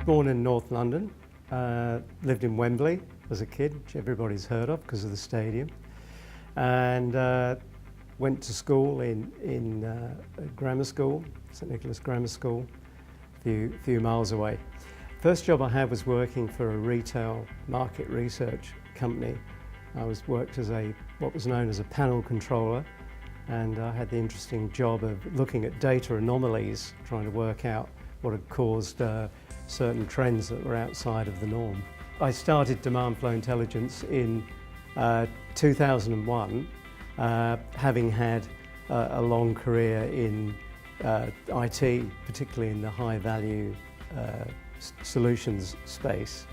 born in North London, lived in Wembley as a kid, which everybody's heard of because of the stadium, and went to school in grammar school, St Nicholas Grammar School, a few miles away. First job I had was working for a retail market research company. I worked as what was known as a panel controller, and I had the interesting job of looking at data anomalies, trying to work out what had caused certain trends that were outside of the norm. I started demand flow intelligence in 2001, having had a long career in IT, particularly in the high value solutions space.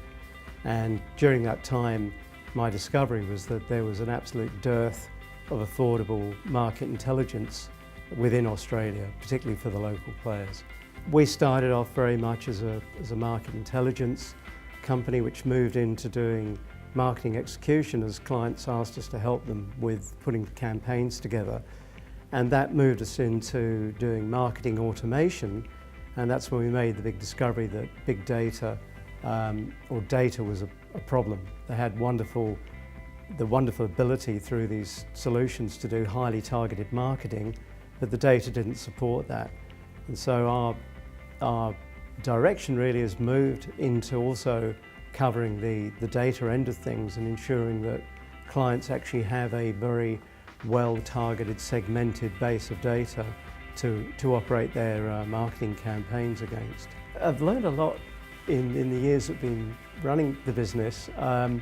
And during that time, my discovery was that there was an absolute dearth of affordable market intelligence within Australia, particularly for the local players. We started off very much as a market intelligence company which moved into doing marketing execution as clients asked us to help them with putting campaigns together. And that moved us into doing marketing automation, and that's when we made the big discovery that big data or data was a problem. They had the wonderful ability through these solutions to do highly targeted marketing, but the data didn't support that. And so our direction really has moved into also covering the data end of things and ensuring that clients actually have a very well-targeted, segmented base of data to operate their marketing campaigns against. I've learned a lot in the years I've been running the business. A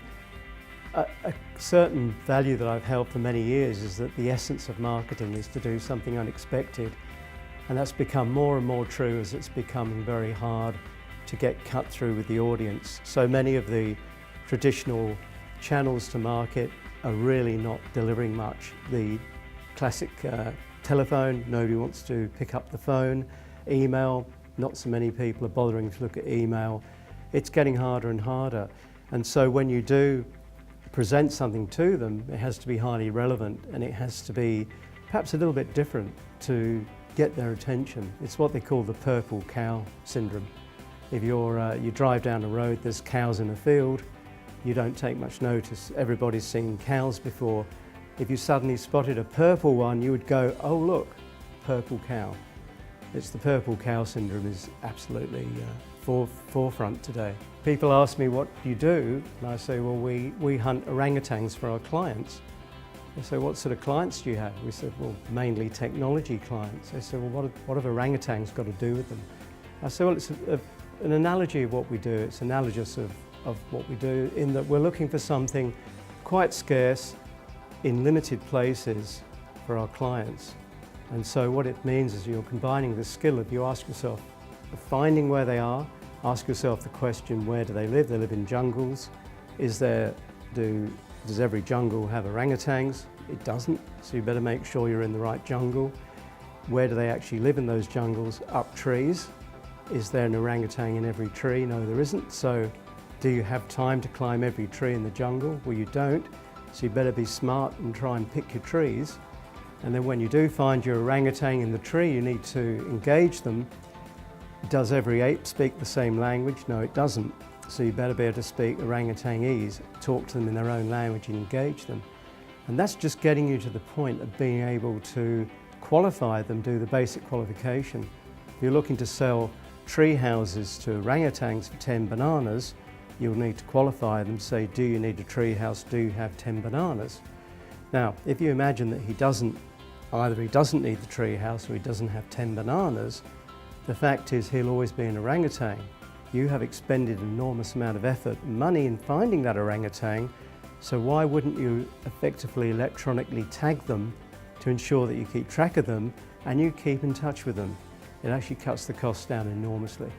certain value that I've held for many years is that the essence of marketing is to do something unexpected, and that's become more and more true as it's becoming very hard to get cut through with the audience. So many of the traditional channels to market are really not delivering much. The classic telephone, nobody wants to pick up the phone. Email, not so many people are bothering to look at email. It's getting harder and harder. And so when you do present something to them, it has to be highly relevant and it has to be perhaps a little bit different to get their attention. It's what they call the purple cow syndrome. If you drive down a road, there's cows in a field, you don't take much notice. Everybody's seen cows before. If you suddenly spotted a purple one, you would go, oh look, purple cow. It's the purple cow syndrome is absolutely forefront today. People ask me, what do you do? And I say, well, we hunt orangutans for our clients. They say, what sort of clients do you have? We said, well, mainly technology clients. They said, well, what have orangutans got to do with them? I said, well, it's an analogy of what we do. It's analogous of what we do in that we're looking for something quite scarce in limited places for our clients. And so what it means is you're combining the skill of you ask yourself, finding where they are, ask yourself the question, where do they live? They live in jungles. Does every jungle have orangutans? It doesn't, so you better make sure you're in the right jungle. Where do they actually live in those jungles? Up trees. Is there an orangutan in every tree? No, there isn't. So do you have time to climb every tree in the jungle? Well, you don't, so you better be smart and try and pick your trees. And then when you do find your orangutan in the tree, you need to engage them. Does every ape speak the same language? No, it doesn't. So you better be able to speak orangutanese, talk to them in their own language and engage them. And that's just getting you to the point of being able to qualify them, do the basic qualification. If you're looking to sell tree houses to orangutans for 10 bananas, you'll need to qualify them, say, do you need a tree house, do you have 10 bananas? Now, if you imagine that either he doesn't need the tree house or he doesn't have 10 bananas, the fact is he'll always be an orangutan. You have expended an enormous amount of effort and money in finding that orangutan, so why wouldn't you effectively electronically tag them to ensure that you keep track of them and you keep in touch with them? It actually cuts the cost down enormously.